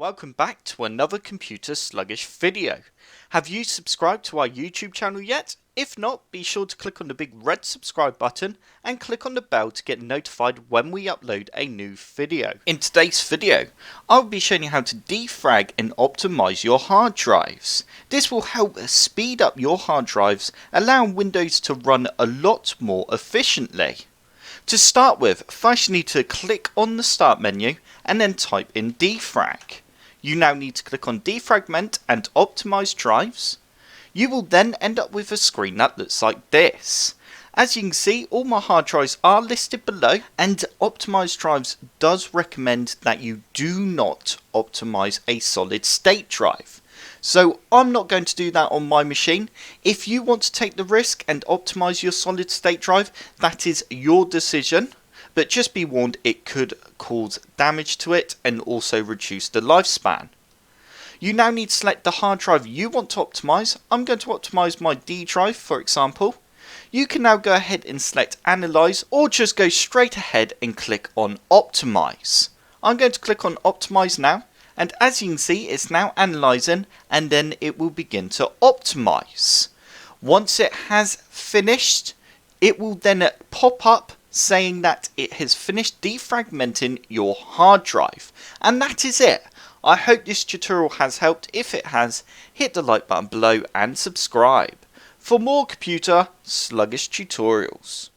Welcome back to another computer sluggish video. Have you subscribed to our YouTube channel yet? If not, be sure to click on the big red subscribe button and click on the bell to get notified when we upload a new video. In today's video, I'll be showing you how to defrag and optimize your hard drives. This will help speed up your hard drives, allowing Windows to run a lot more efficiently. To start with, first you need to click on the start menu and then type in defrag. You now need to click on Defragment and Optimise drives. You will then end up with a screen that looks like this. As you can see, all my hard drives are listed below, and Optimise drives does recommend that you do not optimize a solid state drive. So I'm not going to do that on my machine. If you want to take the risk and optimize your solid state drive, that is your decision. But just be warned, it could cause damage to it and also reduce the lifespan. You now need to select the hard drive you want to optimize. I'm going to optimize my D drive, for example. You can now go ahead and select Analyze, or just go straight ahead and click on Optimize. I'm going to click on Optimize now, and as you can see, it's now analyzing, and then it will begin to optimize. Once it has finished, it will then pop up saying that it has finished defragmenting your hard drive. And that is it. I hope this tutorial has helped. If it has, hit the like button below and subscribe for more computer sluggish tutorials.